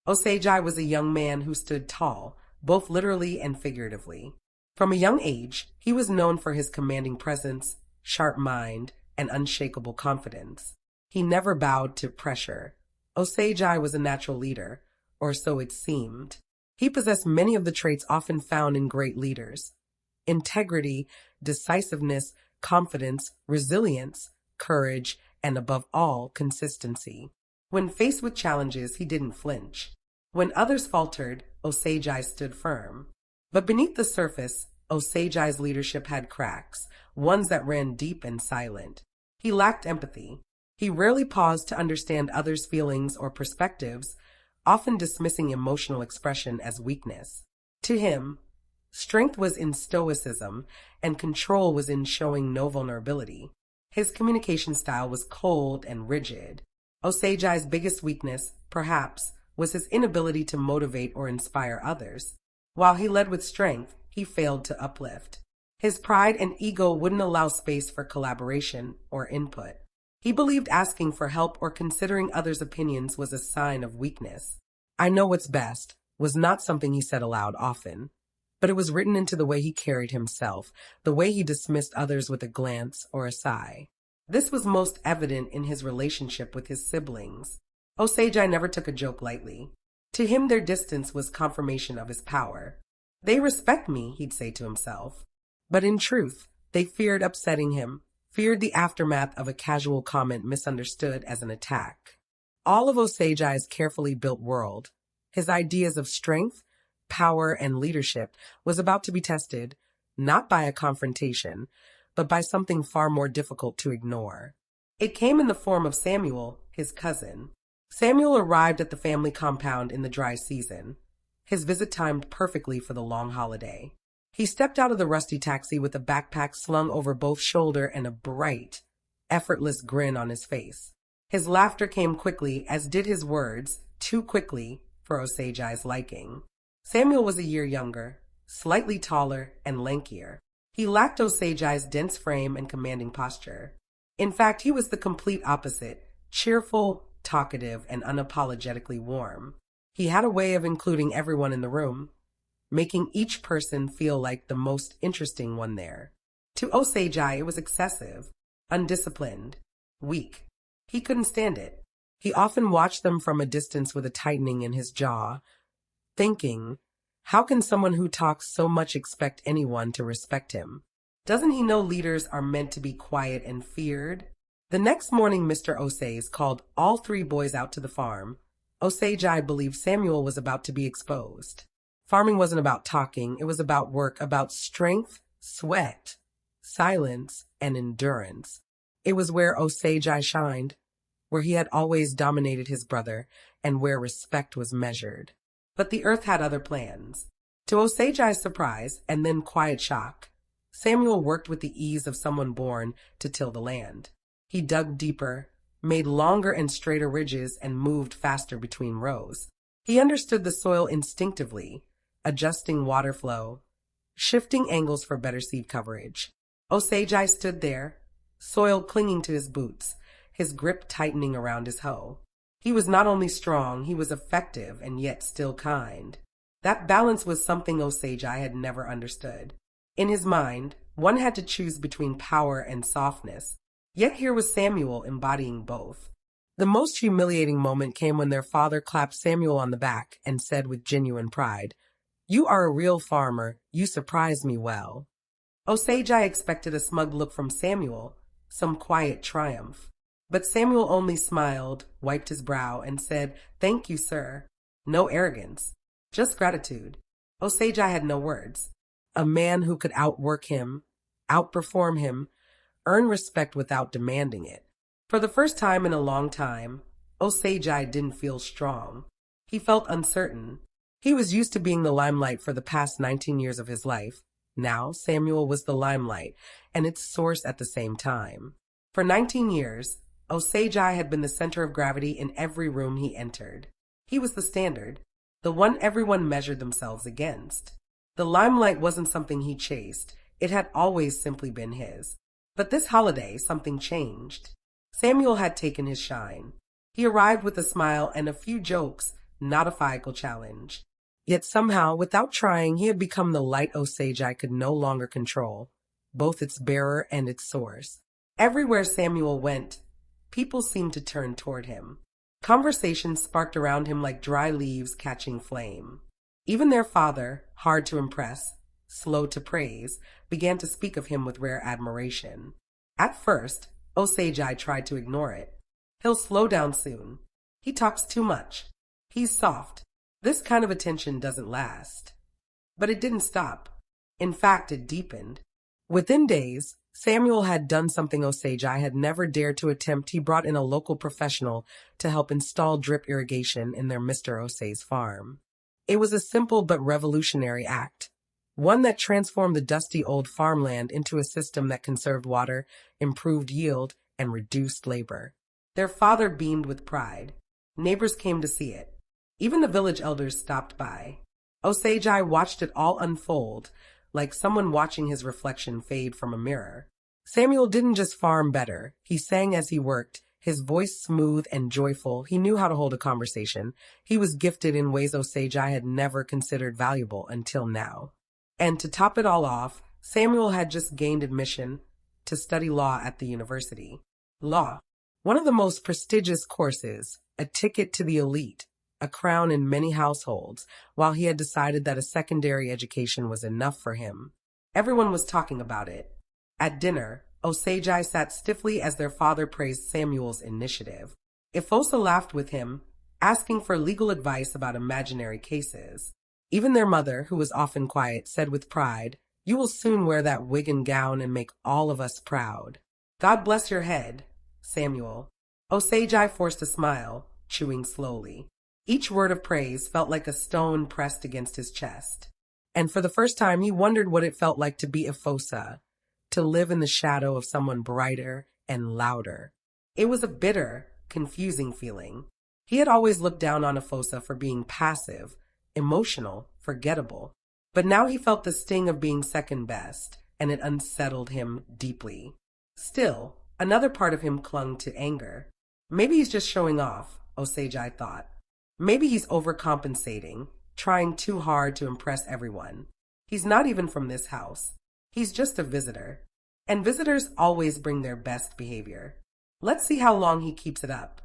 Osagi was a young man who stood tall, both literally and figuratively. From a young age, he was known for his commanding presence, sharp mind, and unshakable confidence. He never bowed to pressure. Osagi was a natural leader, or so it seemed. He possessed many of the traits often found in great leaders: integrity, decisiveness, confidence, resilience, courage, and above all, consistency. When faced with challenges, he didn't flinch. When others faltered, Osagi stood firm. But beneath the surface, Osagi's leadership had cracks, ones that ran deep and silent. He lacked empathy. He rarely paused to understand others' feelings or perspectives, often dismissing emotional expression as weakness. To him, strength was in stoicism, and control was in showing no vulnerability. His communication style was cold and rigid. Osagi's biggest weakness, perhaps, was his inability to motivate or inspire others. While he led with strength, he failed to uplift. His pride and ego wouldn't allow space for collaboration or input. He believed asking for help or considering others' opinions was a sign of weakness. "I know what's best" was not something he said aloud often, but it was written into the way he carried himself, the way he dismissed others with a glance or a sigh. This was most evident in his relationship with his siblings. Osagi never took a joke lightly. To him, their distance was confirmation of his power. "They respect me," he'd say to himself. But in truth, they feared upsetting him, feared the aftermath of a casual comment misunderstood as an attack. All of Osagi's carefully built world, his ideas of strength, power, and leadership, was about to be tested, not by a confrontation, but by something far more difficult to ignore. It came in the form of Samuel, his cousin. Samuel arrived at the family compound in the dry season. His visit timed perfectly for the long holiday. He stepped out of the rusty taxi with a backpack slung over both shoulders and a bright, effortless grin on his face. His laughter came quickly, as did his words, too quickly for Osagi's liking. Samuel was a year younger, slightly taller, and lankier. He lacked Osagi's dense frame and commanding posture. In fact, he was the complete opposite: cheerful, talkative, and unapologetically warm. He had a way of including everyone in the room, making each person feel like the most interesting one there. To Osagi, it was excessive, undisciplined, weak. He couldn't stand it. He often watched them from a distance with a tightening in his jaw, thinking, how can someone who talks so much expect anyone to respect him? Doesn't he know leaders are meant to be quiet and feared? The next morning, Mr. Osage called all three boys out to the farm. Osagi believed Samuel was about to be exposed. Farming wasn't about talking, it was about work, about strength, sweat, silence, and endurance. It was where Osagi shined, where he had always dominated his brother, and where respect was measured. But the earth had other plans. To Osagi's surprise, and then quiet shock, Samuel worked with the ease of someone born to till the land. He dug deeper, made longer and straighter ridges, and moved faster between rows. He understood the soil instinctively, adjusting water flow, shifting angles for better seed coverage. Osagi stood there, soil clinging to his boots, his grip tightening around his hoe. He was not only strong, he was effective and yet still kind. That balance was something Osagi had never understood. In his mind, one had to choose between power and softness. Yet here was Samuel embodying both. The most humiliating moment came when their father clapped Samuel on the back and said with genuine pride, "You are a real farmer. You surprise me well." Osagi expected a smug look from Samuel, some quiet triumph. But Samuel only smiled, wiped his brow, and said, "Thank you, sir." No arrogance, just gratitude. Osagi had no words. A man who could outwork him, outperform him, earn respect without demanding it. For the first time in a long time, Osagi didn't feel strong. He felt uncertain. He was used to being the limelight for the past 19 years of his life. Now Samuel was the limelight, and its source at the same time. For 19 years, Osagi had been the center of gravity in every room he entered. He was the standard, the one everyone measured themselves against. The limelight wasn't something he chased. It had always simply been his. But this holiday, something changed. Samuel had taken his shine. He arrived with a smile and a few jokes, not a physical challenge. Yet somehow, without trying, he had become the light Osagi could no longer control, both its bearer and its source. Everywhere Samuel went, people seemed to turn toward him. Conversations sparked around him like dry leaves catching flame. Even their father, hard to impress, slow to praise, began to speak of him with rare admiration. At first, Osagi tried to ignore it. He'll slow down soon. He talks too much. He's soft. This kind of attention doesn't last. But it didn't stop. In fact, it deepened. Within days, Samuel had done something Osagi had never dared to attempt. He brought in a local professional to help install drip irrigation in their Mr. Osagi's farm. It was a simple but revolutionary act, one that transformed the dusty old farmland into a system that conserved water, improved yield, and reduced labor. Their father beamed with pride. Neighbors came to see it. Even the village elders stopped by. Osagi watched it all unfold, like someone watching his reflection fade from a mirror. Samuel didn't just farm better. He sang as he worked, his voice smooth and joyful. He knew how to hold a conversation. He was gifted in ways Osagi had never considered valuable until now. And to top it all off, Samuel had just gained admission to study law at the university. Law, one of the most prestigious courses, a ticket to the elite, a crown in many households, while he had decided that a secondary education was enough for him. Everyone was talking about it. At dinner, Osagi sat stiffly as their father praised Samuel's initiative. Ifosa laughed with him, asking for legal advice about imaginary cases. Even their mother, who was often quiet, said with pride, "You will soon wear that wig and gown and make all of us proud." "God bless your head, Samuel." Osagi forced a smile, chewing slowly. Each word of praise felt like a stone pressed against his chest. And for the first time, he wondered what it felt like to be Ifosa, to live in the shadow of someone brighter and louder. It was a bitter, confusing feeling. He had always looked down on Ifosa for being passive, emotional, forgettable. But now he felt the sting of being second best, and it unsettled him deeply. Still, another part of him clung to anger. Maybe he's just showing off, Osagi thought. Maybe he's overcompensating, trying too hard to impress everyone. He's not even from this house. He's just a visitor. And visitors always bring their best behavior. Let's see how long he keeps it up.